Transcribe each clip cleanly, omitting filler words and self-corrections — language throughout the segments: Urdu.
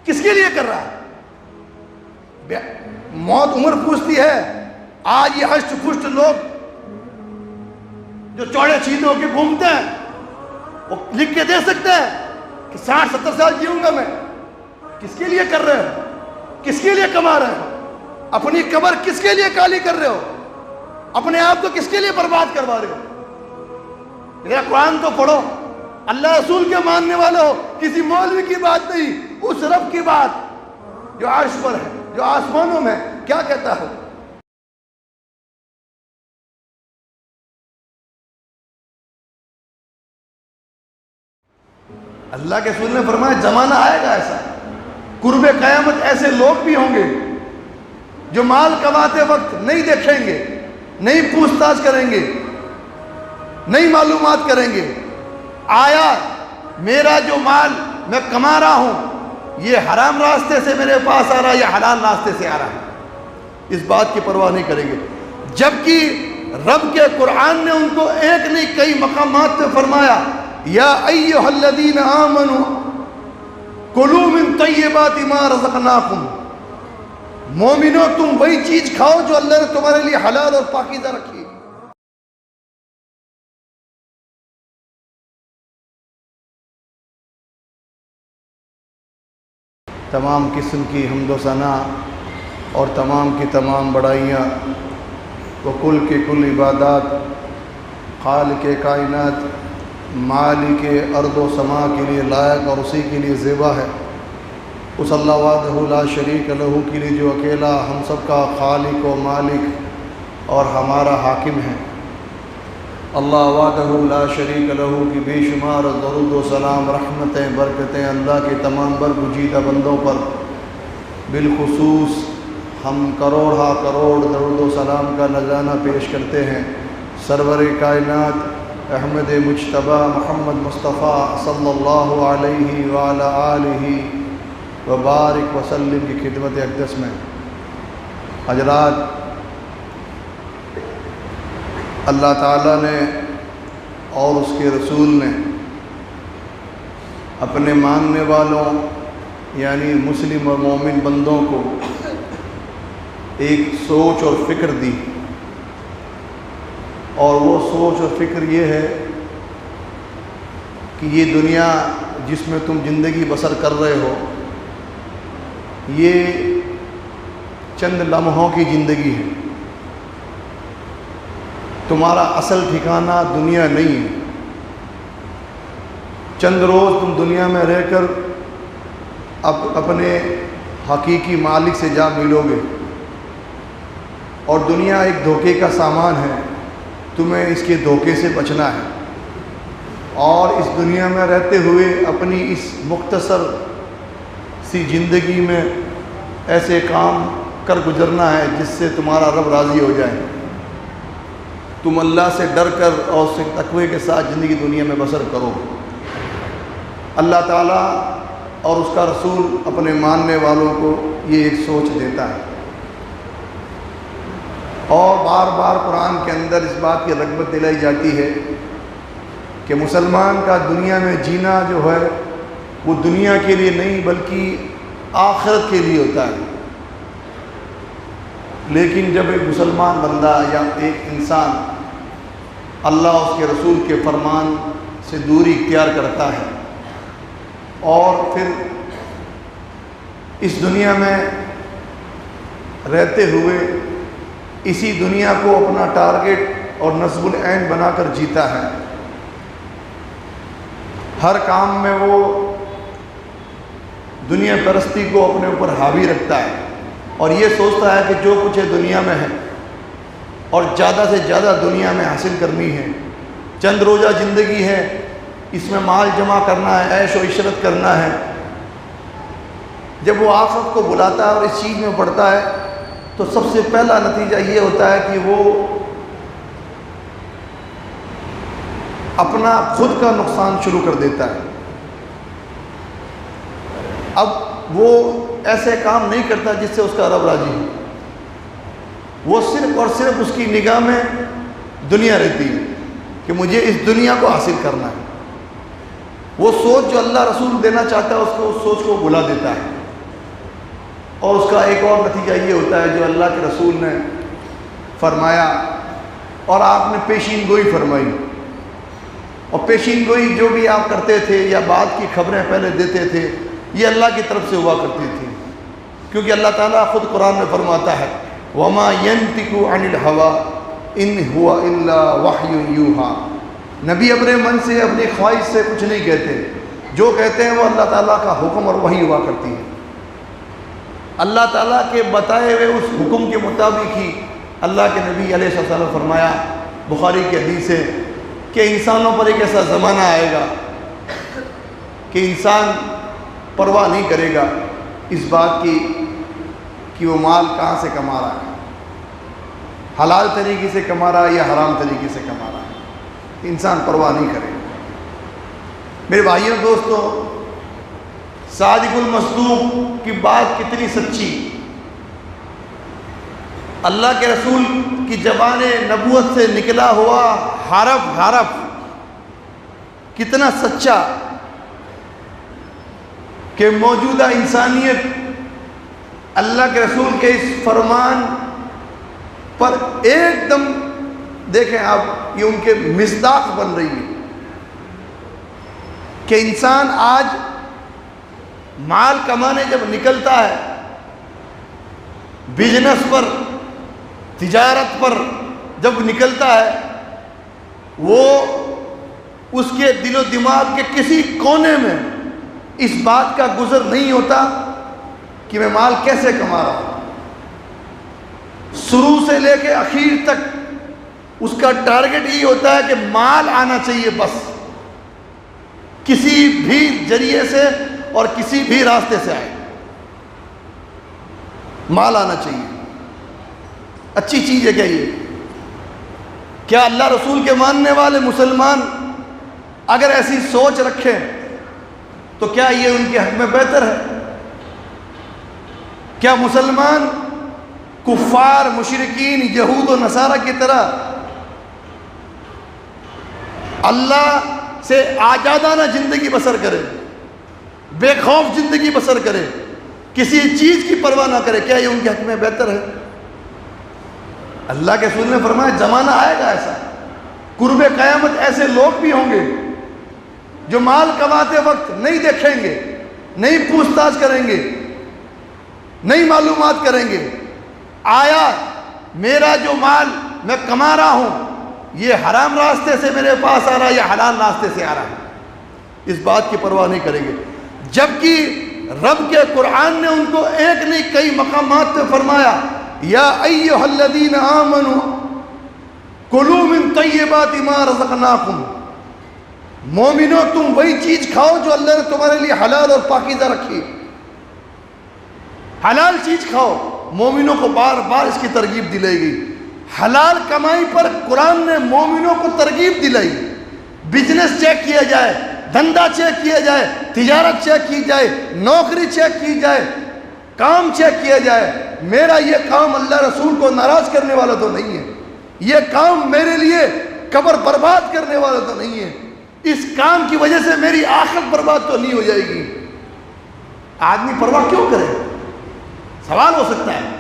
کس کے لیے کر رہا ہے؟ موت عمر پوچھتی ہے. آج یہ ہشت پشت لوگ جو چوڑے چیتے ہو کے گھومتے ہیں وہ لکھ کے دے سکتے ہیں کہ 60-70 سال جیوں گا میں. کس کے لیے کر رہے ہو؟ کس کے لیے کما رہے ہو؟ اپنی قبر کس کے لیے کالی کر رہے ہو؟ اپنے آپ کو کس کے لیے برباد کروا رہے ہو؟ میرا قرآن تو پڑھو، اللہ رسول کے ماننے والے ہو. کسی مولوی کی بات نہیں، اس رب کی بات جو عرش پر ہے، جو آسمانوں میں. کیا کہتا ہے؟ اللہ کے رسول نے فرمایا زمانہ آئے گا ایسا، قرب قیامت ایسے لوگ بھی ہوں گے جو مال کماتے وقت نہیں دیکھیں گے، نہیں پوچھ تاچھ کریں گے، نہیں معلومات کریں گے آیا میرا جو مال میں کما رہا ہوں یہ حرام راستے سے میرے پاس آ رہا ہے یا حلال راستے سے آ رہا ہے. اس بات کی پرواہ نہیں کریں گے. جبکہ رب کے قرآن نے ان کو ایک نہیں کئی مقامات پہ فرمایا یا ایھا الذین آمنوا کلوا من طیبات ما رزقناکم. مومنو تم وہی چیز کھاؤ جو اللہ نے تمہارے لیے حلال اور پاکیزہ رکھی. تمام قسم کی حمد و ثنا اور تمام کی تمام بڑائیاں و کل کی کل عبادات خالق کائنات مالک ارض و سما کے لیے لائق اور اسی کے لیے زیبا ہے. اس اللہ وحدہ لا شریک لہ کے لیے جو اکیلا ہم سب کا خالق و مالک اور ہمارا حاکم ہے. اللہ وحدہ لا شریک لہ کی بے شمار درود و سلام رحمتیں برکتیں اللہ کے تمام برگزیدہ بندوں پر. بالخصوص ہم کروڑ درود و سلام کا نذرانہ پیش کرتے ہیں سرور کائنات احمد مجتبی محمد مصطفیٰ صلی اللہ علیہ وعلی آلہ وبارک وسلم کی خدمت اقدس میں. حضرات، اللہ تعالیٰ نے اور اس کے رسول نے اپنے ماننے والوں یعنی مسلم اور مومن بندوں کو ایک سوچ اور فکر دی، اور وہ سوچ اور فکر یہ ہے کہ یہ دنیا جس میں تم زندگی بسر کر رہے ہو یہ چند لمحوں کی زندگی ہے. تمہارا اصل ٹھکانہ دنیا نہیں ہے. چند روز تم دنیا میں رہ کر اپنے حقیقی مالک سے جا ملو گے، اور دنیا ایک دھوکے کا سامان ہے. تمہیں اس کے دھوکے سے بچنا ہے، اور اس دنیا میں رہتے ہوئے اپنی اس مختصر سی زندگی میں ایسے کام کر گزرنا ہے جس سے تمہارا رب راضی ہو جائے. تم اللہ سے ڈر کر اور اس تقوی کے ساتھ زندگی دنیا میں بسر کرو. اللہ تعالیٰ اور اس کا رسول اپنے ماننے والوں کو یہ ایک سوچ دیتا ہے، اور بار بار قرآن کے اندر اس بات کی رغبت دلائی جاتی ہے کہ مسلمان کا دنیا میں جینا جو ہے وہ دنیا کے لیے نہیں بلکہ آخرت کے لیے ہوتا ہے. لیکن جب ایک مسلمان بندہ یا ایک انسان اللہ اس کے رسول کے فرمان سے دوری اختیار کرتا ہے اور پھر اس دنیا میں رہتے ہوئے اسی دنیا کو اپنا ٹارگٹ اور نصب العین بنا کر جیتا ہے، ہر کام میں وہ دنیا پرستی کو اپنے اوپر حاوی رکھتا ہے، اور یہ سوچتا ہے کہ جو کچھ ہے دنیا میں ہے اور زیادہ سے زیادہ دنیا میں حاصل کرنی ہے. چند روزہ زندگی ہے، اس میں مال جمع کرنا ہے، عیش و عشرت کرنا ہے. جب وہ آخرت کو بلاتا ہے اور اس چیز میں پڑتا ہے تو سب سے پہلا نتیجہ یہ ہوتا ہے کہ وہ اپنا خود کا نقصان شروع کر دیتا ہے. اب وہ ایسے کام نہیں کرتا جس سے اس کا رب راضی ہو. وہ صرف اور صرف اس کی نگاہ میں دنیا رہتی ہے کہ مجھے اس دنیا کو حاصل کرنا ہے. وہ سوچ جو اللہ رسول دینا چاہتا ہے اس کو اس سوچ کو بھلا دیتا ہے. اور اس کا ایک اور نتیجہ یہ ہوتا ہے جو اللہ کے رسول نے فرمایا اور آپ نے پیشین گوئی فرمائی، اور پیشین گوئی جو بھی آپ کرتے تھے یا بات کی خبریں پہلے دیتے تھے یہ اللہ کی طرف سے ہوا کرتی تھی، کیونکہ اللہ تعالیٰ خود قرآن میں فرماتا ہے وَمَا يَنْتِقُ عَنِ الْهَوَىٰ إِنْ هُوَ إِلَّا وَحْيٌ يُوحَىٰ، نبی اپنے من سے اپنی خواہش سے کچھ نہیں کہتے، جو کہتے ہیں وہ اللہ تعالیٰ کا حکم اور وحی ہوا کرتی ہے۔ اللہ تعالیٰ کے بتائے ہوئے اس حکم کے مطابق ہی اللہ کے نبی علیہ السلام نے فرمایا، بخاری کی حدیث ہے کہ انسانوں پر ایک ایسا زمانہ آئے گا کہ انسان پرواہ نہیں کرے گا اس بات کی کہ وہ مال کہاں سے کما رہا ہے، حلال طریقے سے کما رہا ہے یا حرام طریقے سے کما رہا ہے، انسان پرواہ نہیں کرے گا۔ میرے بھائیوں دوستوں، صادق المصدوق کی بات کتنی سچی، اللہ کے رسول کی زبان نبوت سے نکلا ہوا حرف کتنا سچا کہ موجودہ انسانیت اللہ کے رسول کے اس فرمان پر ایک دم دیکھیں آپ، یہ ان کے مصداق بن رہی ہے کہ انسان آج مال کمانے جب نکلتا ہے، بزنس پر، تجارت پر جب نکلتا ہے، وہ اس کے دل و دماغ کے کسی کونے میں اس بات کا گزر نہیں ہوتا کہ میں مال کیسے کما رہا ہوں، شروع سے لے کے اخیر تک اس کا ٹارگٹ یہ ہوتا ہے کہ مال آنا چاہیے، بس کسی بھی ذریعے سے اور کسی بھی راستے سے آئے، مال آنا چاہیے۔ اچھی چیز ہے کیا یہ؟ کیا اللہ رسول کے ماننے والے مسلمان اگر ایسی سوچ رکھیں تو کیا یہ ان کے حق میں بہتر ہے؟ کیا مسلمان کفار، مشرکین، یہود و نصارہ کی طرح اللہ سے آزادانہ زندگی بسر کرے، بے خوف زندگی بسر کرے، کسی چیز کی پرواہ نہ کرے؟ کیا یہ ان کے حق میں بہتر ہے؟ اللہ کے رسول نے فرمایا زمانہ آئے گا ایسا، قرب قیامت ایسے لوگ بھی ہوں گے جو مال کماتے وقت نہیں دیکھیں گے، نہیں پوچھ تاچھ کریں گے، نہیں معلومات کریں گے آیا میرا جو مال میں کما رہا ہوں یہ حرام راستے سے میرے پاس آ رہا ہے یا حلال راستے سے آ رہا ہے، اس بات کی پرواہ نہیں کریں گے۔ جبکہ رب کے قرآن نے ان کو ایک نہیں کئی مقامات پہ فرمایا یا ایھا الذین آمنوا کلوا من طیبات ما رزقناکم، مومنو تم وہی چیز کھاؤ جو اللہ نے تمہارے لیے حلال اور پاکیزہ رکھی، حلال چیز کھاؤ۔ مومنوں کو بار بار اس کی ترغیب دلائی گئی، حلال کمائی پر قرآن نے مومنوں کو ترغیب دلائی، بزنس چیک کیا جائے، دھندا چیک کیا جائے، تجارت چیک کی جائے، نوکری چیک کی جائے، کام چیک کیا جائے۔ میرا یہ کام اللہ رسول کو ناراض کرنے والا تو نہیں ہے، یہ کام میرے لیے قبر برباد کرنے والا تو نہیں ہے، اس کام کی وجہ سے میری آخرت برباد تو نہیں ہو جائے گی۔ آدمی پرواہ کیوں کرے؟ سوال ہو سکتا ہے،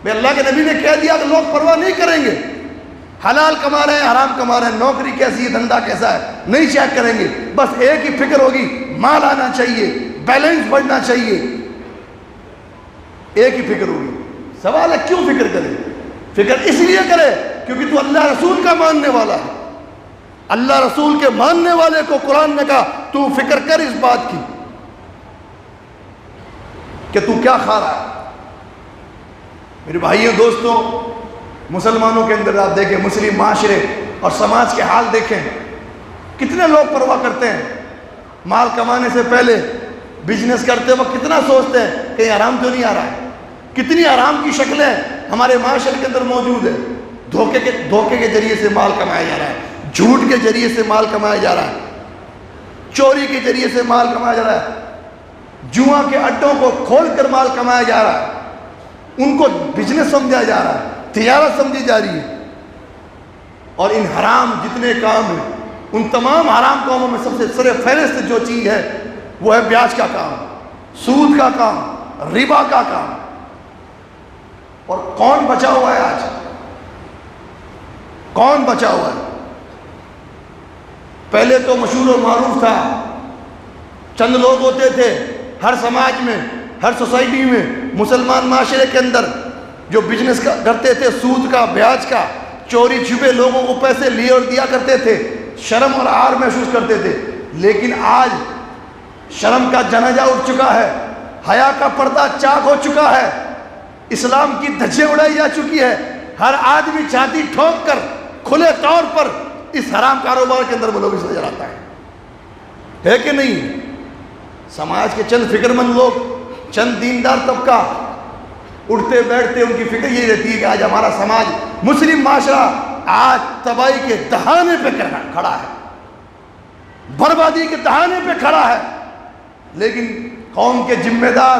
بھئی اللہ کے نبی نے کہہ دیا کہ لوگ پرواہ نہیں کریں گے، حلال کما رہے ہیں، حرام کما رہے ہیں، نوکری کیسی ہے، دھندا کیسا ہے، نہیں چیک کریں گے، بس ایک ہی فکر ہوگی، مال آنا چاہیے، بیلنس بڑھنا چاہیے، ایک ہی فکر ہوگی۔ سوال ہے کیوں فکر کرے؟ فکر اس لیے کرے کیونکہ تو اللہ رسول کا ماننے والا ہے، اللہ رسول کے ماننے والے کو قرآن نے کہا تو فکر کر اس بات کی کہ تو کیا کھا رہا ہے۔ میرے بھائیوں دوستوں، مسلمانوں کے اندر آپ دیکھیں، مسلم معاشرے اور سماج کے حال دیکھیں، کتنے لوگ پرواہ کرتے ہیں مال کمانے سے پہلے، بزنس کرتے وقت کتنا سوچتے ہیں کہیں حرام تو نہیں آ رہا ہے۔ کتنی حرام کی شکلیں ہمارے معاشرے کے اندر موجود ہیں، دھوکے کے ذریعے سے مال کمایا جا رہا ہے، جھوٹ کے ذریعے سے مال کمایا جا رہا ہے، چوری کے ذریعے سے مال کمایا جا رہا ہے، جوا کے اڈوں کو کھول کر مال کمایا جا رہا ہے، ان کو بزنس سمجھا جا رہا ہے، تجارت سمجھی جا رہی ہے۔ اور ان حرام جتنے کام ہیں، ان تمام حرام کاموں میں سب سے سر فہرست جو چیز ہے وہ ہے بیاج کا کام، سود کا کام، ربا کا کام، اور کون بچا ہوا ہے آج؟ کون بچا ہوا ہے؟ پہلے تو مشہور و معروف تھا، چند لوگ ہوتے تھے ہر سماج میں، ہر سوسائٹی میں، مسلمان معاشرے کے اندر جو بزنس کرتے تھے، سود کا، بیاج کا، چوری چھپے لوگوں کو پیسے لیے اور دیا کرتے تھے، شرم اور عار محسوس کرتے تھے۔ لیکن آج شرم کا جنازہ اٹھ چکا ہے، حیا کا پردہ چاک ہو چکا ہے، اسلام کی دھجیں اڑائی جا چکی ہے۔ ہر آدمی چھاتی ٹھوک کر کھلے طور پر اس حرام کاروبار کے اندر ملوث نظر آتا ہے کہ نہیں؟ سماج کے چند فکر مند لوگ، چند دیندار طبقہ اٹھتے بیٹھتے، ان کی فکر یہ رہتی ہے کہ آج ہمارا سماج، مسلم معاشرہ آج تباہی کے دہانے پہ کھڑا ہے، بربادی کے دہانے پہ کھڑا ہے۔ لیکن قوم کے ذمہ دار،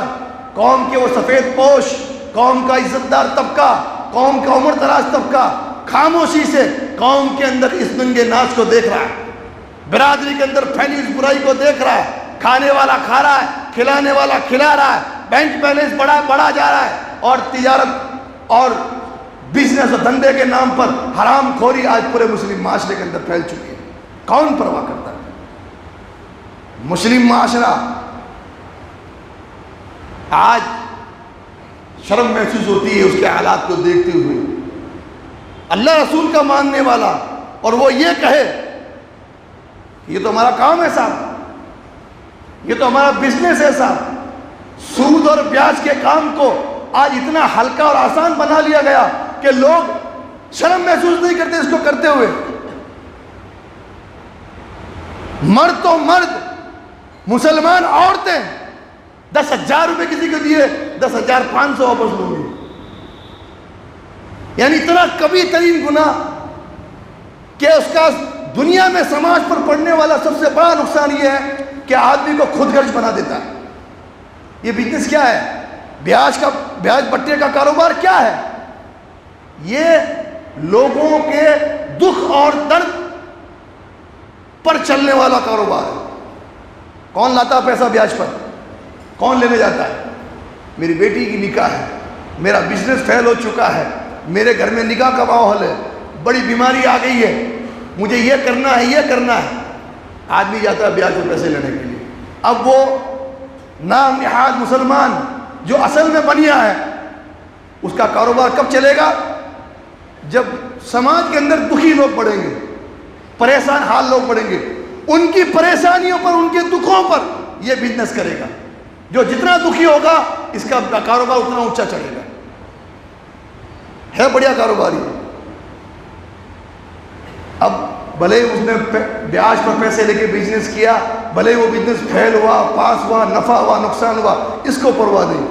قوم کے وہ سفید پوش، قوم کا عزت دار طبقہ، قوم کا عمر دراز طبقہ خاموشی سے قوم کے اندر اس ننگے ناچ کو دیکھ رہا ہے، برادری کے اندر پھیلی اس برائی کو دیکھ رہا ہے۔ کھانے والا کھا رہا ہے، کھلانے والا کھلا رہا ہے، بینک بیلنس بڑھا جا رہا ہے، اور تجارت اور بزنس اور دھندے کے نام پر حرام خوری آج پورے مسلم معاشرے کے اندر پھیل چکی ہے۔ کون پرواہ کرتا ہے؟ مسلم معاشرہ آج شرم محسوس ہوتی ہے اس کے حالات کو دیکھتے ہوئے۔ اللہ رسول کا ماننے والا اور وہ یہ کہے یہ تو ہمارا کام ہے صاحب، یہ تو ہمارا بزنس ہے صاحب، سود اور بیاج کے کام کو آج اتنا ہلکا اور آسان بنا لیا گیا کہ لوگ شرم محسوس نہیں کرتے اس کو کرتے ہوئے۔ مرد تو مرد، مسلمان عورتیں 10,000 روپے کسی کو دیے 10,500 واپس لوں گی، یعنی اتنا کبھی ترین گناہ کہ اس کا دنیا میں سماج پر پڑنے والا سب سے بڑا نقصان یہ ہے کہ آدمی کو خود غرض بنا دیتا ہے۔ یہ بزنس کیا ہے؟ بیاج بٹے کا کاروبار کیا ہے؟ یہ لوگوں کے دکھ اور درد پر چلنے والا کاروبار ہے۔ کون لاتا پیسہ بیاج پر؟ کون لینے جاتا ہے؟ میری بیٹی کی نکاح ہے، میرا بزنس فیل ہو چکا ہے، میرے گھر میں نکاح کا ماحول ہے، بڑی بیماری آ گئی ہے، مجھے یہ کرنا ہے، یہ کرنا ہے، آدمی جاتا ہے بیاج پر پیسے لینے کے لیے۔ اب وہ نام نہاد مسلمان جو اصل میں بنیا ہے، اس کا کاروبار کب چلے گا؟ جب سماج کے اندر دکھی لوگ بڑھیں گے، پریشان حال لوگ بڑھیں گے، ان کی پریشانیوں پر، ان کے دکھوں پر یہ بزنس کرے گا۔ جو جتنا دکھی ہوگا اس کا کاروبار اتنا اونچا چڑھے گا۔ ہے بڑھیا کاروباری، اب بھلے اس نے بیاج پر پیسے لے کے بزنس کیا، بھلے وہ بزنس فیل ہوا، پاس ہوا، نفع ہوا، نقصان ہوا، اس کو پرواہ نہیں،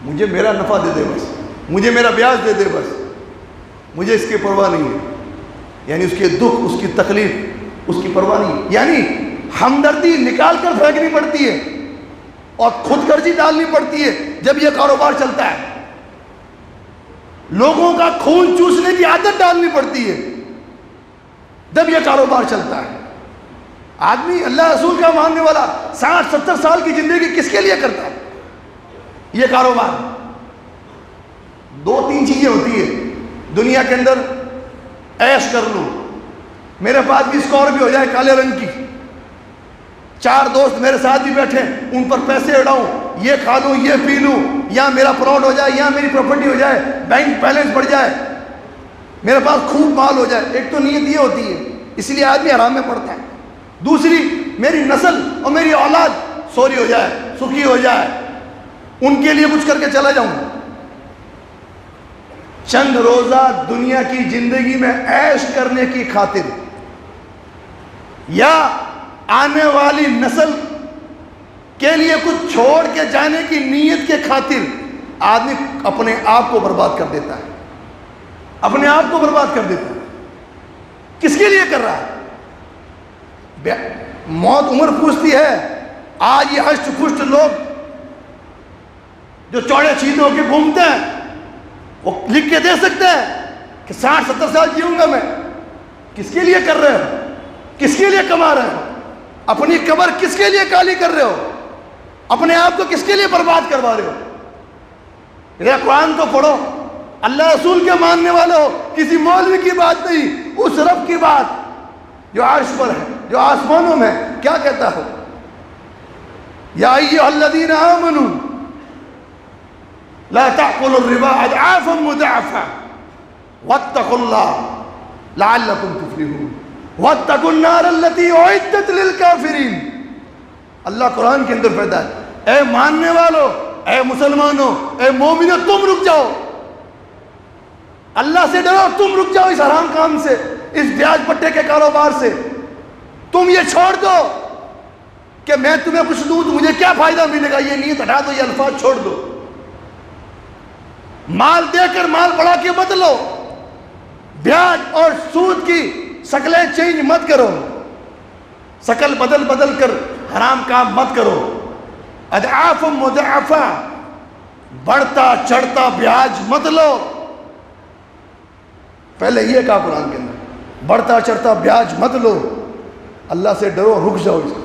مجھے میرا نفع دے دے بس، مجھے میرا بیاج دے دے بس، مجھے اس کی پرواہ نہیں ہے۔ یعنی اس کے دکھ، اس کی تکلیف، اس کی پرواہ نہیں، یعنی ہمدردی نکال کر پھینکنی پڑتی ہے اور خود غرضی ڈالنی پڑتی ہے جب یہ کاروبار چلتا ہے۔ لوگوں کا خون چوسنے کی عادت ڈالنی پڑتی ہے جب یہ کاروبار چلتا ہے۔ آدمی اللہ رسول کا ماننے والا 60-70 سال کی زندگی کس کے لیے کرتا ہے؟ یہ کاروبار 2-3 چیزیں ہوتی ہے دنیا کے اندر، عیش کر لوں، میرے پاس بھی اسکارپیو ہو جائے کالے رنگ کی، 4 دوست میرے ساتھ بھی بیٹھے، ان پر پیسے اڑاؤں، یہ کھا لوں، یہ پی لوں، یا میرا پلاٹ ہو جائے، یا میری پراپرٹی ہو جائے، بینک بیلنس بڑھ جائے، میرے پاس خوب مال ہو جائے۔ ایک تو نیت یہ ہوتی ہے، اس لیے آدمی حرام میں پڑتا ہے۔ دوسری، میری نسل اور میری اولاد سوری ہو جائے، سکھی ہو جائے، ان کے لیے کچھ کر کے چلا جاؤں۔ چند روزہ دنیا کی زندگی میں عیش کرنے کی خاطر یا آنے والی نسل کے لیے کچھ چھوڑ کے جانے کی نیت کے خاطر آدمی اپنے آپ کو برباد کر دیتا ہے، اپنے آپ کو برباد کر دیتا ہے۔ کس کے لیے کر رہا ہے؟ موت عمر پوچھتی ہے۔ آج یہ ہشت پشت لوگ جو چوڑے چیزیں ہو کے گھومتے ہیں، وہ لکھ کے دے سکتے ہیں کہ 60-70 سال جیوں گا میں۔ کس کے لیے کر رہے ہو؟ کس کے لیے کما رہے ہو؟ اپنی قبر کس کے لیے کالی کر رہے ہو؟ اپنے آپ کو کس کے لیے برباد کروا رہے ہو؟ یہ قرآن تو پڑھو، اللہ رسول کے ماننے والے ہو، کسی مولوی کی بات نہیں، اس رب کی بات جو عرش پر ہے، جو آسمانوں میں ہے۔ کیا کہتا ہو؟ یا ایھا الذین آمنوا لا تأکلوا الربا اضعافا مضاعفا واتقوا اللہ لعلکم تفلحون واتقوا النار التي اعدت للکافرین۔ اللہ قرآن کے اندر پیدا ہے، اے ماننے والو، اے مسلمانوں، اے مومنوں، تم رک جاؤ، اللہ سے ڈرو، تم رک جاؤ اس حرام کام سے، اس بیاج پٹے کے کاروبار سے، تم یہ چھوڑ دو کہ میں تمہیں کچھ دوں تو مجھے کیا فائدہ ملے گا، یہ نیت ہٹا دو، یہ الفاظ چھوڑ دو۔ مال دے کر مال بڑھا کے مت لو، بیاج اور سود کی شکلیں چینج مت کرو، شکل بدل بدل کر حرام کام مت کرو۔ اضعاف مضاعفہ، بڑھتا چڑھتا بیاج مت لو۔ پہلے یہ کہا قرآن کے اندر، بڑھتا چڑھتا بیاج مت لو، اللہ سے ڈرو، رک جاؤ اس کو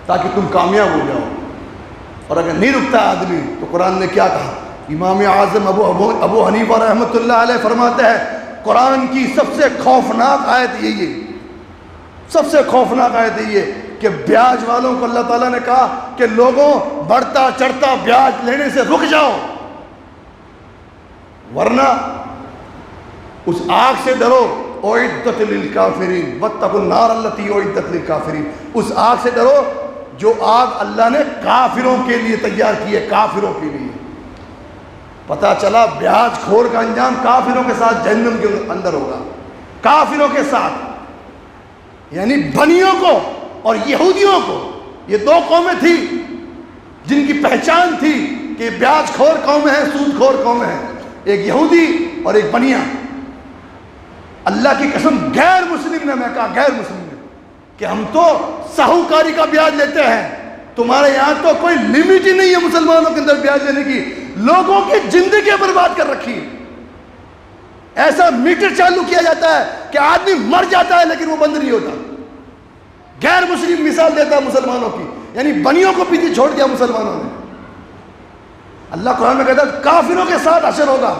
تاکہ تم کامیاب ہو جاؤ۔ اور اگر نہیں رکتا آدمی تو قرآن نے کیا کہا؟ امام اعظم ابو حنیفہ رحمۃ اللہ علیہ فرماتے ہیں قرآن کی سب سے خوفناک آیت یہی ہے، سب سے خوفناک آیت یہی ہے کہ بیاج والوں کو اللہ تعالیٰ نے کہا کہ لوگوں بڑھتا چڑھتا بیاج لینے سے رک جاؤ، ورنہ اس آگ سے ڈرو، اعدت للکافرین واتقوا النار التی اعدت للکافرین، اس آگ سے ڈرو جو آگ اللہ نے کافروں کے لیے تیار کی ہے، کافروں کے لیے۔ پتہ چلا بیاج خور کا انجام کافروں کے ساتھ جہنم کے اندر ہوگا، کافروں کے ساتھ، یعنی بنیوں کو اور یہودیوں کو، یہ دو قومیں تھیں جن کی پہچان تھی کہ بیاج خور قوم ہے، سود خور قوم ہے، ایک یہودی اور ایک بنیا۔ اللہ کی قسم غیر مسلم نے، میں کہا غیر مسلم نے، کہ ہم تو ساہوکاری کا بیاج لیتے ہیں، تمہارے یہاں تو کوئی لیمٹ ہی نہیں ہے مسلمانوں کے اندر بیاج لینے کی، لوگوں کی زندگی برباد کر رکھی ہے۔ ایسا میٹر چالو کیا جاتا ہے کہ آدمی مر جاتا ہے لیکن وہ بند نہیں ہوتا۔ غیر مسلم مثال دیتا ہے مسلمانوں کی، یعنی بنیوں کو پیچھے چھوڑ دیا مسلمانوں نے۔ اللہ قرآن میں کہتا ہے کافروں کے ساتھ حشر ہوگا،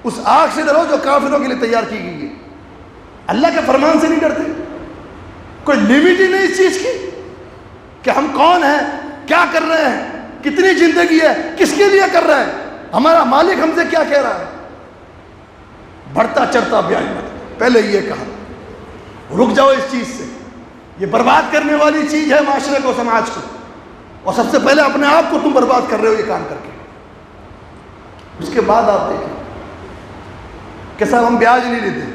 اس آگ سے ڈرو جو کافروں کے لیے تیار کی گئی ہے۔ اللہ کے فرمان سے نہیں ڈرتے، کوئی لیمٹ ہی نہیں اس چیز کی کہ ہم کون ہیں، کیا کر رہے ہیں، کتنی زندگی ہے، کس کے لیے کر رہے ہیں، ہمارا مالک ہم سے کیا کہہ رہا ہے۔ بڑھتا چڑھتا بیاج مت، پہلے یہ کہا رک جاؤ اس چیز سے، یہ برباد کرنے والی چیز ہے معاشرے کو، سماج کو، اور سب سے پہلے اپنے آپ کو تم برباد کر رہے ہو یہ کام کر کے۔ اس کے بعد آپ دیکھیں کہ صاحب ہم بیاج نہیں لیتے،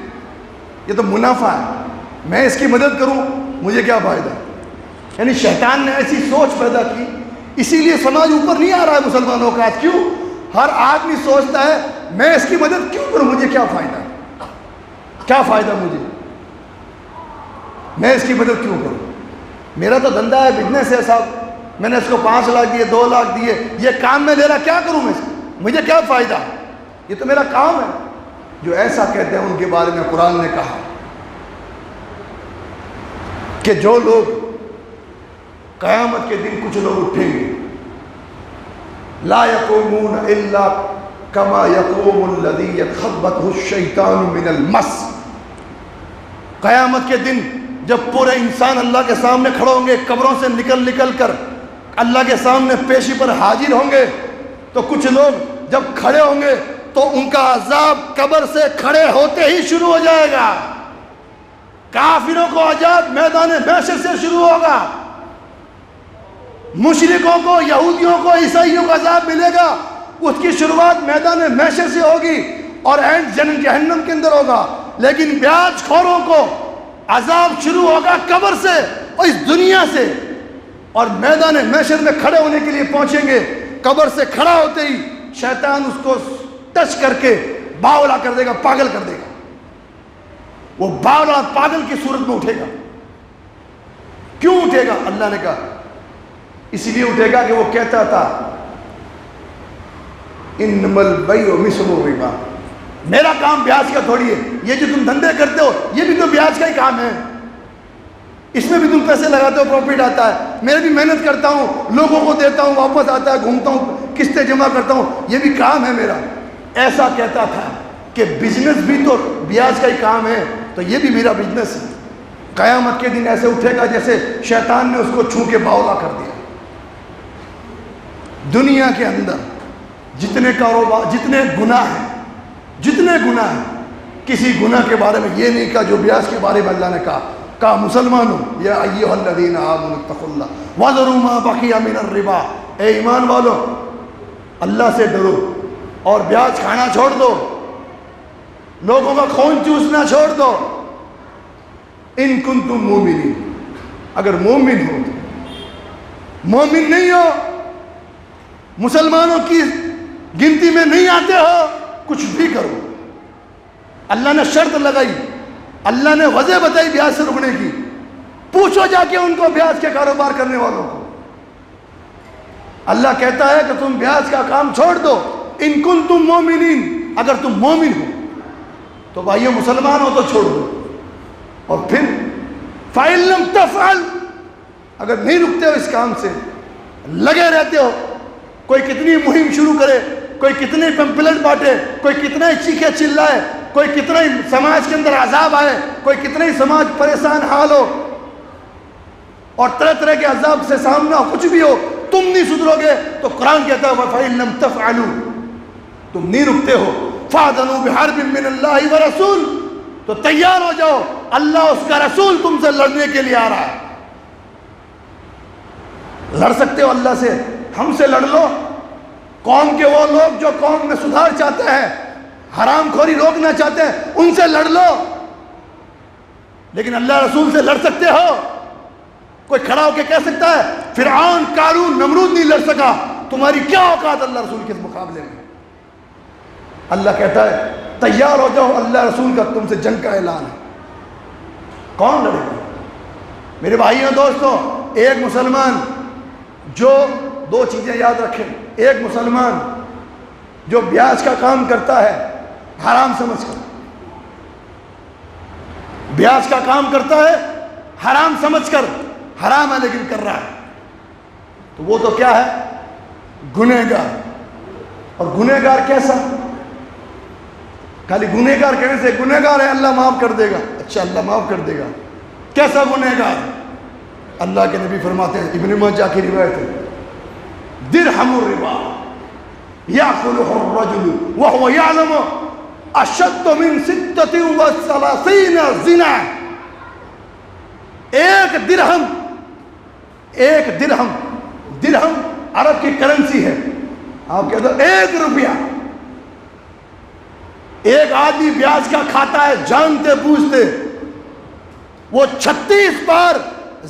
یہ تو منافع ہے، میں اس کی مدد کروں مجھے کیا فائدہ۔ یعنی شیطان نے ایسی سوچ پیدا کی، اسی لیے سماج اوپر نہیں آ رہا ہے مسلمانوں کا۔ کیوں؟ ہر آدمی سوچتا ہے میں اس کی مدد کیوں کروں، مجھے کیا فائدہ، کیا فائدہ مجھے، میں اس کی مدد کیوں کروں، میرا تو دھندا ہے، بزنس ہے صاحب، میں نے اس کو 5 لاکھ دیے، 2 لاکھ دیے، یہ کام میں لے رہا، کیا کروں میں اس کو، مجھے کیا فائدہ، یہ تو میرا کام ہے۔ جو ایسا کہتے ہیں ان کے بارے میں قرآن نے کہا کہ جو لوگ قیامت کے دن کچھ لوگ اٹھیں گے، لا یقومون الا کما یقوم الذی یتخبطہ الشیطان من المس۔ قیامت کے دن جب پورے انسان اللہ کے سامنے کھڑے ہوں گے، قبروں سے نکل کر اللہ کے سامنے پیشی پر حاضر ہوں گے، تو کچھ لوگ جب کھڑے ہوں گے تو ان کا عذاب قبر سے کھڑے ہوتے ہی شروع ہو جائے گا۔ کافروں کو عذاب میدان محشر سے شروع ہوگا، مشرکوں کو، یہودیوں کو، عیسائیوں کو عذاب ملے گا، اس کی شروعات میدان محشر سے ہوگی اور اینڈ جہنم کے اندر ہوگا۔ لیکن بیاج خوروں کو عذاب شروع ہوگا قبر سے اور اس دنیا سے، اور میدان محشر میں کھڑے ہونے کے لیے پہنچیں گے، قبر سے کھڑا ہوتے ہی شیطان اس کو ٹچ کر کے باولا کر دے گا، پاگل کر دے گا، وہ باولا پاگل کی صورت میں اٹھے گا۔ کیوں اٹھے گا؟ اللہ نے کہا اس لیے اٹھے گا کہ وہ کہتا تھا انما البیع مثل الربا، میرا کام بیاج کا تھوڑی ہے، یہ جو تم دھندے کرتے ہو یہ بھی تو بیاج کا ہی کام ہے، اس میں بھی تم پیسے لگاتے ہو، پروفٹ آتا ہے، میں بھی محنت کرتا ہوں، لوگوں کو دیتا ہوں، واپس آتا ہے، گھومتا ہوں، قسطیں جمع کرتا ہوں، یہ بھی کام ہے میرا. ایسا کہتا تھا کہ بزنس بھی تو بیاج کا ہی کام ہے، تو یہ بھی میرا بزنس ہے. قیامت کے دن ایسے اٹھے گا جیسے شیطان نے اس کو چھو کے باولا کر دیا. دنیا کے اندر جتنے کاروبار، جتنے گناہ ہیں، کسی گناہ کے بارے میں یہ نہیں کہا جو بیاج کے بارے میں اللہ نے کہا مسلمانوں یا ایھا الذین آمنوا اتقوا اللہ وذروا ما بقی من الربا، اے ایمان والو اللہ سے ڈرو اور بیاج کھانا چھوڑ دو، لوگوں کا خون چوسنا چھوڑ دو. ان کنتم مومنین، اگر مومن ہو. مومن نہیں ہو، مسلمانوں کی گنتی میں نہیں آتے ہو، کچھ بھی کرو. اللہ نے شرط لگائی، اللہ نے وجہ بتائی بیاج سے رکنے کی. پوچھو جا کے ان کو بیاج کے کاروبار کرنے والوں کو. اللہ کہتا ہے کہ تم بیاج کا کام چھوڑ دو. ان کنتم مومنین، اگر تم مومن ہو تو بھائیو مسلمان ہو تو چھوڑ دو. اور پھر فَإِن لَمْ تَفْعَلْ، اگر نہیں رکتے ہو اس کام سے، لگے رہتے ہو، کوئی کتنی مہم شروع کرے، کوئی کتنے پمپلٹ بانٹے، کوئی کتنا ہی چیخے چلائے، کوئی کتنا ہی سماج کے اندر عذاب آئے، کوئی کتنا ہی سماج پریشان حال ہو اور طرح طرح کے عذاب سے سامنا ہو، کچھ بھی ہو، تم نہیں سدھرو گے تو قرآن کہتا ہے فَإِن لَمْ تَفْعَلُوا، تم نہیں رکتے ہو فَأْذَنُوا بِحَرْبٍ مِّنَ اللَّهِ وَرَسُولِهِ، تو تیار ہو جاؤ، اللہ اس کا رسول تم سے لڑنے کے لیے آ رہا ہے. لڑ سکتے ہو اللہ سے، ہم سے لڑ لو. قوم کے وہ لوگ جو قوم میں سدھار چاہتے ہیں، حرام خوری روکنا چاہتے ہیں، ان سے لڑ لو. لیکن اللہ رسول سے لڑ سکتے ہو؟ کوئی کھڑا ہو کے کہہ سکتا ہے فرعون، قارون، نمرود نہیں لڑ سکا، تمہاری کیا اوقات اللہ رسول کے مقابلے میں؟ اللہ کہتا ہے تیار ہو جاؤ، اللہ رسول کا تم سے جنگ کا اعلان ہے. کون لڑے گا؟ میرے بھائیوں دوستوں، ایک مسلمان جو دو چیزیں یاد رکھیں. ایک مسلمان جو بیاج کا کام کرتا ہے حرام سمجھ کر، بیاج کا کام کرتا ہے حرام سمجھ کر، حرام ہے لیکن کر رہا ہے، تو وہ تو کیا ہے؟ گنہگار. اور گنہگار کیسا؟ خالی گنہگار کہنے سے گنہگار ہے اللہ معاف کر دے گا. اچھا اللہ معاف کر دے گا، کیسا گنہگار؟ اللہ کے نبی فرماتے ہیں، ابن ماجہ کی روایت ہے، درہم الربا یاکلہ الرجل وہو یعلم اشد من 36 زنا. ایک درہم عرب کی کرنسی ہے. آپ کہتے ہیں 1 روپیہ. ایک آدمی بیاج کا کھاتا ہے جانتے بوجھتے، وہ 36 بار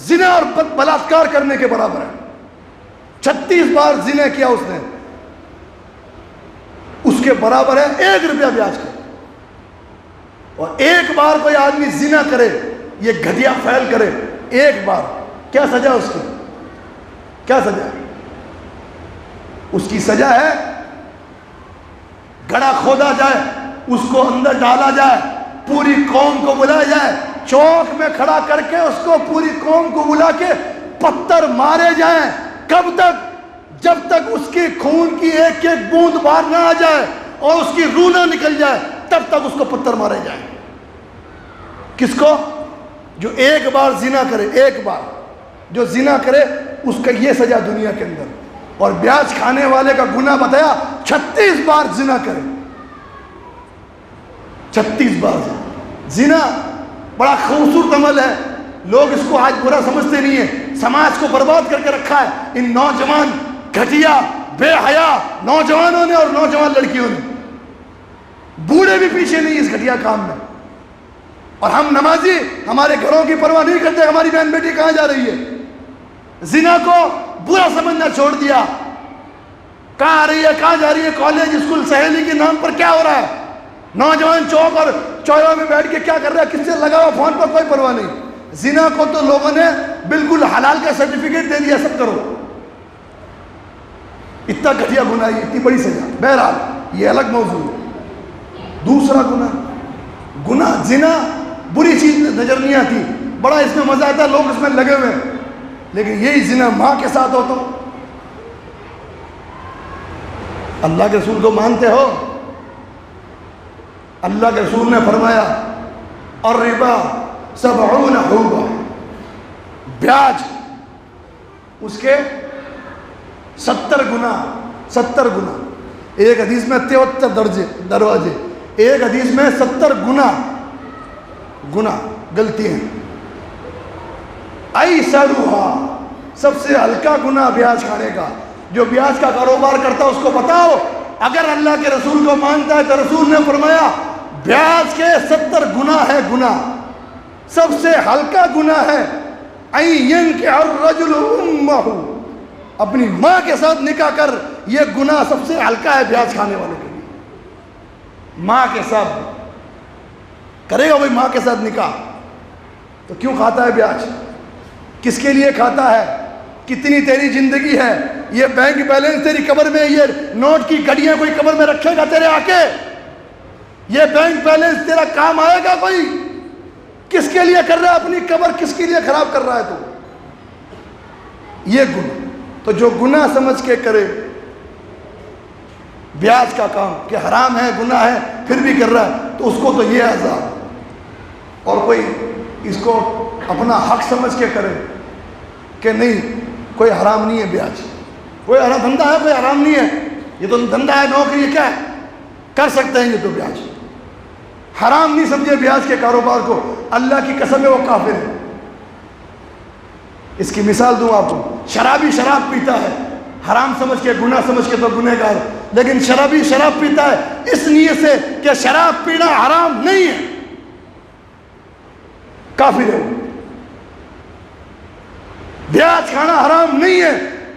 زنا اور بلاತ್ಕಾರ کرنے کے برابر ہے. 36 بار زنا کیا اس نے، اس کے برابر ہے 1 روپیہ بیاج کا. اور ایک بار کوئی آدمی زنا کرے، یہ گھٹیا فعل کرے، ایک بار، کیا سزا اس کی؟ کیا سزا ہے؟ اس کی سزا ہے گڑھا کھودا جائے، اس کو اندر ڈالا جائے، پوری قوم کو بلایا جائے، چوک میں کھڑا کر کے اس کو پوری قوم کو بلا کے پتھر مارے جائیں. کب تک؟ جب تک اس کی خون کی ایک ایک بوند باہر نہ آ جائے اور اس کی روح نہ نکل جائے، تب تک اس کو پتھر مارے جائیں. کس کو؟ جو ایک بار زنا کرے. ایک بار جو زنا کرے اس کا یہ سزا دنیا کے اندر. اور بیاج کھانے والے کا گناہ بتایا 36 بار زنا کرے. 36 بار زنا بڑا خوبصورت عمل ہے. لوگ اس کو آج برا سمجھتے نہیں ہیں، سماج کو برباد کر کے رکھا ہے ان نوجوان گھٹیا بے حیا نوجوانوں نے اور نوجوان لڑکیوں نے. بوڑھے بھی پیچھے نہیں اس گھٹیا کام میں. اور ہم نمازی ہمارے گھروں کی پرواہ نہیں کرتے ہماری بہن بیٹی کہاں جا رہی ہے. زنا کو برا سمجھنا چھوڑ دیا. کہاں آ رہی ہے، کہاں جا رہی ہے، کالج اسکول سہیلی کے نام پر کیا ہو رہا ہے. نوجوان چوک اور چوراہے میں بیٹھ کے کیا کر رہا ہے، کس سے لگا ہوا فون پر، کوئی پرواہ نہیں. زنا کو تو لوگوں نے بالکل حلال کا سرٹیفکیٹ دے دیا، سب کرو. اتنا گھٹیا گناہ، اتنی بڑی سزا. بہرحال یہ الگ موضوع ہے. دوسرا گناہ زنا بری چیز نظر نہیں آتی، بڑا اس میں مزہ آتا ہے، لوگ اس میں لگے ہوئے ہیں. لیکن یہی زنا ماں کے ساتھ ہو تو اللہ کے رسول کو مانتے ہو؟ اللہ کے رسول نے فرمایا الربا 70 حوبہ، بیاج اس کے 70 گنا، 70 گنا، ایک حدیث میں 73 دروازے، ایک حدیث میں 70 گنا غلطی ہیں۔ ایسرھا، سب سے ہلکا گناہ بیاج کھانے کا۔ جو بیاج کا کاروبار کرتا ہے اس کو بتاؤ، اگر اللہ کے رسول کو مانتا ہے تو رسول نے فرمایا بیاج کے 70 گناہ ہے، گناہ سب سے ہلکا گناہ ہے ان ينكح الرجل امہ، اپنی ماں کے ساتھ نکاح کر، یہ گناہ سب سے ہلکا ہے بیاج کھانے والوں کے لیے۔ ماں کے ساتھ کرے گا وہی ماں کے ساتھ نکاح، تو کیوں کھاتا ہے بیاج؟ کس کے لیے کھاتا ہے؟ کتنی تیری زندگی ہے؟ یہ بینک بیلنس تیری قبر میں، یہ نوٹ کی گھڑیاں کوئی قبر میں رکھے گا تیرے آ کے؟ یہ بینک بیلنس تیرا کام آئے گا کوئی؟ کس کے لیے کر رہا ہے اپنی قبر؟ کس کے لیے خراب کر رہا ہے تو؟ یہ گناہ، تو جو گناہ سمجھ کے کرے بیاج کا کام کہ حرام ہے، گناہ ہے، پھر بھی کر رہا ہے، تو اس کو تو یہ عذاب۔ اور کوئی اس کو اپنا حق سمجھ کے کرے کہ نہیں کوئی حرام نہیں ہے بیاج، کوئی حرام دھندا ہے، کوئی حرام نہیں ہے، یہ تو دھندا ہے، نوکری ہے، کیا ہے، کر سکتے ہیں یہ تو بیاج، حرام نہیں سمجھے بیاج کے کاروبار کو، اللہ کی قسم ہے وہ کافر ہے۔ اس کی مثال دوں آپ کو، شرابی شراب پیتا ہے حرام سمجھ کے، گناہ سمجھ کے تو گنہگار، لیکن شرابی شراب پیتا ہے اس نیت سے کہ شراب پینا حرام نہیں ہے، کافر ہے۔ بیاج کھانا حرام نہیں ہے،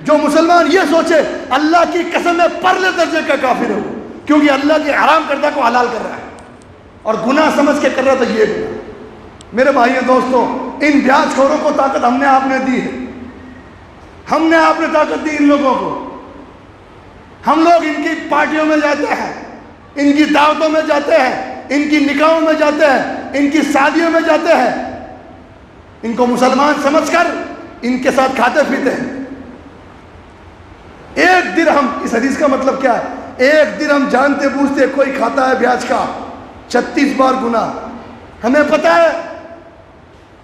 جو مسلمان یہ سوچے اللہ کی قسم میں پرلے درجے کا کافر ہے، کیونکہ اللہ کے حرام کردہ کو حلال کر رہا ہے اور گناہ سمجھ کے کر رہا تو یہ گناہ۔ میرے بھائیو دوستوں، ان بیاج خوروں کو طاقت ہم نے آپ نے دی ہے، ہم نے آپ نے طاقت دی ان لوگوں کو۔ ہم لوگ ان کی پارٹیوں میں جاتے ہیں، ان کی دعوتوں میں جاتے ہیں، ان کی نکاحوں میں جاتے ہیں، ان کی شادیوں میں جاتے ہیں، ان کو مسلمان سمجھ کر ان کے ساتھ کھاتے پیتے ہیں۔ ایک درہم، اس حدیث کا مطلب کیا ہے؟ ایک درہم جانتے بوجھتے کوئی کھاتا ہے بیاج کا 36 بار گناہ۔ ہمیں پتہ ہے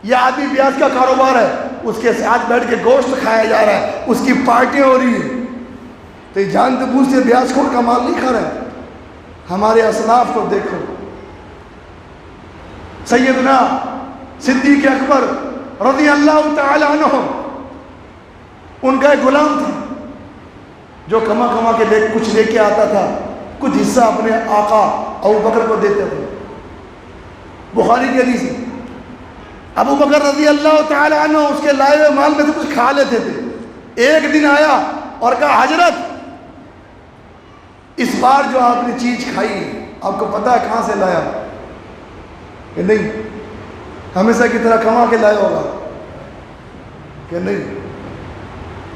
یہ آدمی بیاج کا کاروبار ہے، اس کے ساتھ بیٹھ کے گوشت کھایا جا رہا ہے، اس کی پارٹیاں ہو رہی ہیں، تو یہ جانتے بوجھتے بیاج خور کا مال نہیں کھا رہا ہے۔ ہمارے اسلاف کو دیکھو، سیدنا صدیق اکبر رضی اللہ تعالی عنہ، ان کا ایک غلام تھا جو کما کما کے کچھ لے کے آتا تھا، کچھ حصہ اپنے آقا ابو بکر کو دیتے تھے۔ بخاری کی حدیث ہے، ابو بکر رضی اللہ تعالی عنہ اس کے لائے ہوئے مال میں سے کچھ کھا لیتے تھے۔ ایک دن آیا اور کہا حضرت اس بار جو آپ نے چیز کھائی آپ کو پتہ ہے کہاں سے لایا؟ کہ نہیں، ہمیشہ کی طرح کما کے لایا ہوگا؟ کہ نہیں،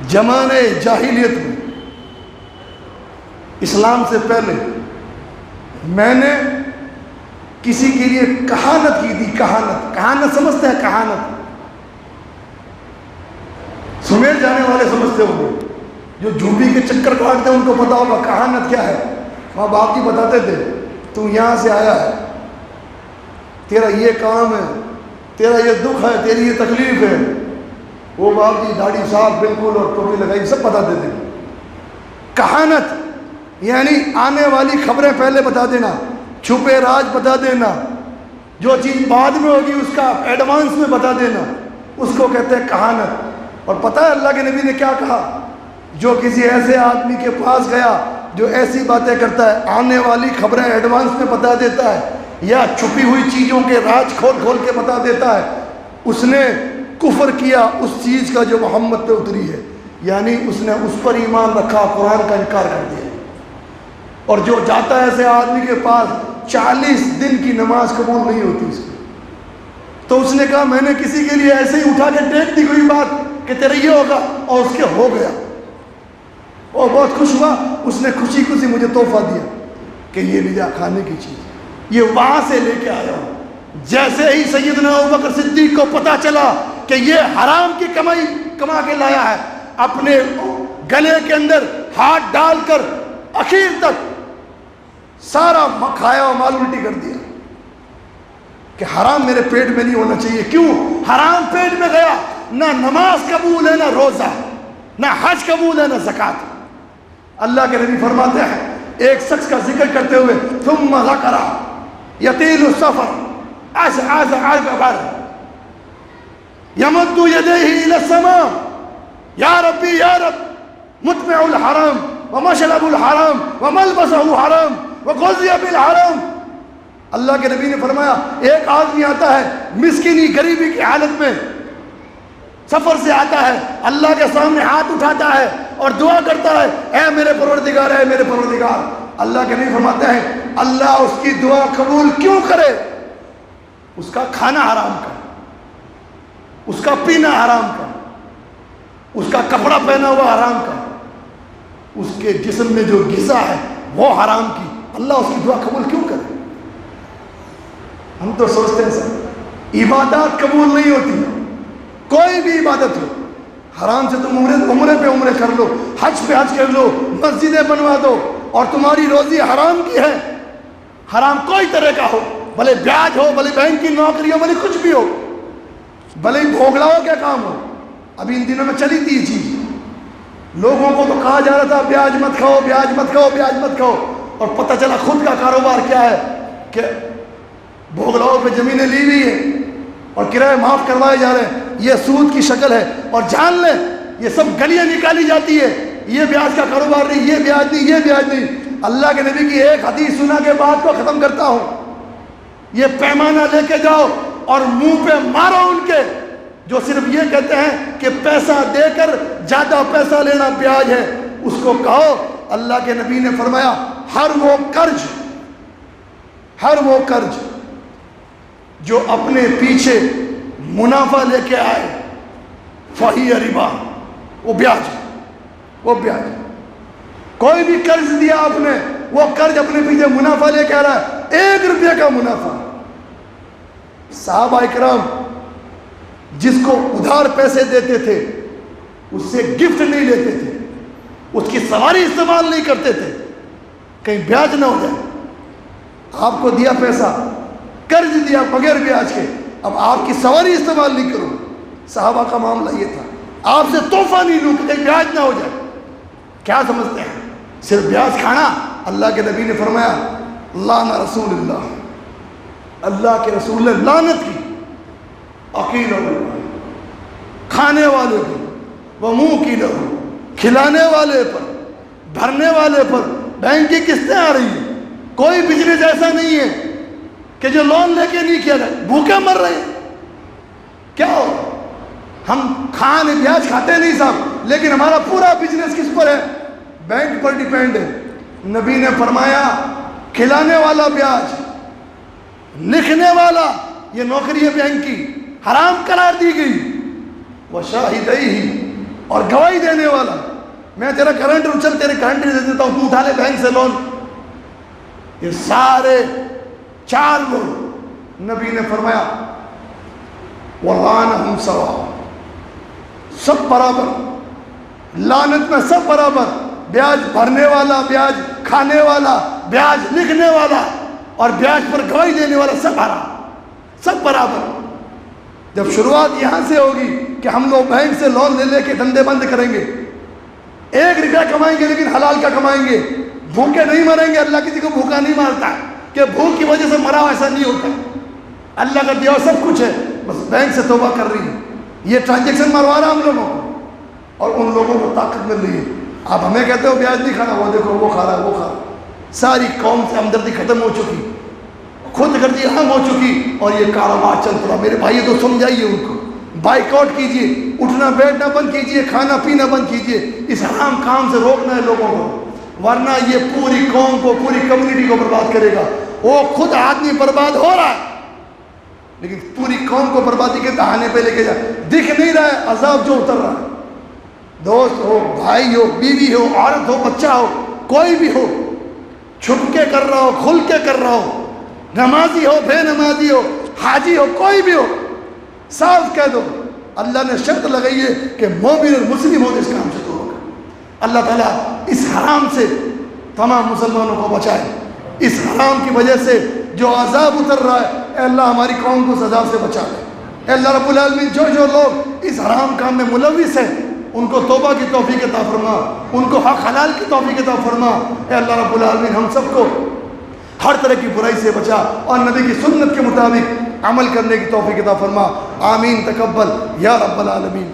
زمانے جاہلیت میں، اسلام سے پہلے میں نے کسی کے لیے کہانت کی تھی۔ کہانت سمجھتے ہیں؟ کہانت سمیٹ جانے والے سمجھتے ہوں گے، جو جھوپی کے چکر کاٹتے ہیں ان کو پتا ہوگا کہانت کیا ہے۔ ماں باپ جی بتاتے تھے تو یہاں سے آیا ہے، تیرا یہ کام ہے، تیرا یہ دکھ ہے، تیری یہ تکلیف ہے۔ وہ باپ جی داڑھی صاف بالکل اور ٹوپی لگائی سب بتاتے تھے۔ کہانت یعنی آنے والی خبریں پہلے بتا دینا، چھپے راز بتا دینا، جو چیز بعد میں ہوگی اس کا ایڈوانس میں بتا دینا، اس کو کہتے ہیں کہانت۔ اور پتہ ہے اللہ کے نبی نے کیا کہا؟ جو کسی ایسے آدمی کے پاس گیا جو ایسی باتیں کرتا ہے، آنے والی خبریں ایڈوانس میں بتا دیتا ہے، یا چھپی ہوئی چیزوں کے راز کھول کھول کے بتا دیتا ہے، اس نے کفر کیا اس چیز کا جو محمد پہ اتری ہے، یعنی اس نے اس پر ایمان رکھا، قرآن کا انکار کر دیا۔ اور جو جاتا ہے ایسے آدمی کے پاس 40 دن کی نماز قبول نہیں ہوتی اس کی، تو اس نے کہا میں نے کسی کے لیے ایسے ہی اٹھا کے ٹیک دی کوئی بات کہ تیرا یہ ہوگا، اور اس کے ہو گیا، اور بہت خوش ہوا، اس نے خوشی خوشی مجھے تحفہ دیا کہ یہ لے جا کھانے کی چیز، یہ وہاں سے لے کے آیا ہوں۔ جیسے ہی سیدنا ابوبکر صدیق کو پتا چلا کہ یہ حرام کی کمائی کما کے لایا ہے، اپنے گلے کے اندر ہاتھ ڈال کر اخیر تک سارا کھایا اور مال الٹی کر دیا کہ حرام میرے پیٹ میں نہیں ہونا چاہیے. کیوں؟ حرام پیٹ میں گیا، نہ نماز قبول ہے، نہ روزہ، نہ حج قبول ہے، نہ زکوٰۃ. اللہ کے نبی فرماتے ہیں ایک شخص کا ذکر کرتے ہوئے ثم ذکر یطیل السفر اشعث اغبر یمد یدیہ الی السماء یا ربی یا رب مطمع الحرام ومشرب الحرام وملبسہ حرام وغذی بالحرام. اللہ کے نبی نے فرمایا ایک آدمی آتا ہے مسکینی غریبی کی حالت میں، سفر سے آتا ہے، اللہ کے سامنے ہاتھ اٹھاتا ہے اور دعا کرتا ہے اے میرے پروردگار، اے میرے پروردگار. اللہ کے نبی فرماتے ہیں اللہ اس کی دعا قبول کیوں کرے؟ اس کا کھانا حرام کا، اس کا پینا حرام کا، اس کا کپڑا پہنا ہوا حرام کا، اس کے جسم میں جو غذا ہے وہ حرام کی. اللہ اس کی دعا قبول کیوں کرے؟ ہم تو سوچتے ہیں سر عبادات قبول نہیں ہوتی، کوئی بھی عبادت ہو، حرام سے تم عمرے پہ عمرے کر لو، حج پہ حج کر لو، مسجدیں بنوا دو، اور تمہاری روزی حرام کی ہے. حرام کوئی طرح کا ہو، بھلے بیاج ہو، بھلے بینک کی نوکری ہو، بھلے کچھ بھی ہو، بھلے بھوگلاؤ کیا کام ہو. ابھی ان دنوں میں چلی تھی یہ چیز، لوگوں کو تو کہا جا رہا تھا بیاج مت کھاؤ، بیاج مت کھاؤ، بیاج مت کھاؤ، اور پتہ چلا خود کا کاروبار کیا ہے کہ بھوگلاؤ پہ زمینیں لی ہوئی ہیں اور کرائے معاف کروائے جا رہے ہیں. یہ سود کی شکل ہے. اور جان لیں یہ سب گلیاں نکالی جاتی ہے، یہ بیاج کا کاروبار نہیں، یہ بیاج نہیں، یہ بیاج نہیں. اللہ کے نبی کی ایک حدیث سنا کے بات کو ختم کرتا ہوں. یہ پیمانہ لے کے جاؤ اور منہ پہ مارو ان کے جو صرف یہ کہتے ہیں کہ پیسہ دے کر زیادہ پیسہ لینا بیاج ہے. اس کو کہو اللہ کے نبی نے فرمایا ہر وہ قرض جو اپنے پیچھے منافع لے کے آئے فہی ربا، وہ بیاج. کوئی بھی قرض دیا آپ نے، وہ قرض اپنے پیچھے منافع لے کے آ رہا ہے، 1 روپے کا منافع. صحابہ اکرام جس کو ادھار پیسے دیتے تھے اس سے گفٹ نہیں لیتے تھے، اس کی سواری استعمال نہیں کرتے تھے کہیں بیاج نہ ہو جائے. آپ کو دیا پیسہ، قرض دیا بغیر بیاج کے، اب آپ کی سواری استعمال نہیں کرو. صحابہ کا معاملہ یہ تھا، آپ سے تحفہ نہیں لوں کہ بیاج نہ ہو جائے. کیا سمجھتے ہیں صرف بیاج کھانا؟ اللہ کے نبی نے فرمایا لعن رسول اللہ، اللہ کے رسول نے لعنت کی اکیل کھانے والے پر، وہ منہ کی لہو کھلانے والے پر، بھرنے والے پر. بینک کی قسطیں آ رہی ہیں، کوئی بزنس ایسا نہیں ہے کہ جو لون لے کے نہیں کیا جائے، بھوکے مر رہے ہیں. کیا ہو؟ ہم بیاج کھاتے نہیں صاحب، لیکن ہمارا پورا بزنس کس پر ہے؟ بینک پر ڈیپینڈ ہے. نبی نے فرمایا کھلانے والا بیاج، لکھنے والا، یہ نوکری ہے بینک کی، حرام قرار دی گئی. وہ شاہدیہ، اور گواہی دینے والا، میں تیرا کرنٹ چل تیرے کرنٹ دے دیتا ہوں، تو اٹھا لے بینک سے لون. یہ سارے 4 لوگ نبی نے فرمایا وَلَعَنَهُمْ سَوَاءٌ، سب برابر، لعنت میں سب برابر. بیاج بھرنے والا، بیاج کھانے والا، بیاج لکھنے والا اور بیاج پر گواہی دینے والا، سب حرام، سب برابر. جب شروعات یہاں سے ہوگی کہ ہم لوگ بینک سے لون لے کے دھندے بند کریں گے، 1 روپیہ کمائیں گے لیکن حلال کا کمائیں گے، بھوکے نہیں مریں گے. اللہ کسی کو بھوکا نہیں مارتا کہ بھوک کی وجہ سے مرا، ایسا نہیں ہوتا. اللہ کا دیا سب کچھ ہے، بس بینک سے توبہ کر رہی ہے. یہ ٹرانزیکشن مروا رہا ہم لوگوں کو، اور ان لوگوں کو طاقت مل رہی ہے. آپ ہمیں کہتے ہو بیاج نہیں کھانا، وہ دیکھو وہ کھا رہا ہے، وہ کھا رہا ہے. ساری قوم سے ہمدردی ختم ہو چکی، خود گردی عام ہو چکی، اور یہ کاروبار چل پڑا. میرے بھائی تو سمجھائیے ان کو، بائیکاٹ کیجئے، اٹھنا بیٹھنا بند کیجئے، کھانا پینا بند کیجئے. اس حرام کام سے روکنا ہے لوگوں کو، ورنہ یہ پوری قوم کو، پوری کمیونٹی کو برباد کرے گا. وہ خود آدمی برباد ہو رہا ہے لیکن پوری قوم کو بربادی کے دہانے پہ لے کے جا. دکھ نہیں رہا ہے عذاب جو اتر رہا ہے. دوست ہو، بھائی ہو، بیوی ہو، عورت ہو، بچہ ہو، کوئی بھی ہو، چھپ کے کر رہا ہو، کھل کے کر رہا ہو، نمازی ہو، بے نمازی ہو، حاجی ہو، کوئی بھی ہو، صاف کہہ دو اللہ نے شرط لگائی ہے کہ مومن اور مسلم ہو تو اس کام سے تو ہوگا. اللہ تعالیٰ اس حرام سے تمام مسلمانوں کو بچائے اس حرام کی وجہ سے جو عذاب اتر رہا ہے، اے اللہ ہماری قوم کو سزا سے بچا لے۔ اے اللہ رب العالمین جو لوگ اس حرام کام میں ملوث ہیں ان کو توبہ کی توفیق عطا فرما، ان کو حق حلال کی توفیق عطا فرما۔ اے اللہ رب العالمین ہم سب کو ہر طرح کی برائی سے بچا اور نبی کی سنت کے مطابق عمل کرنے کی توفیق عطا فرما۔ آمین، تقبل یا رب العالمین۔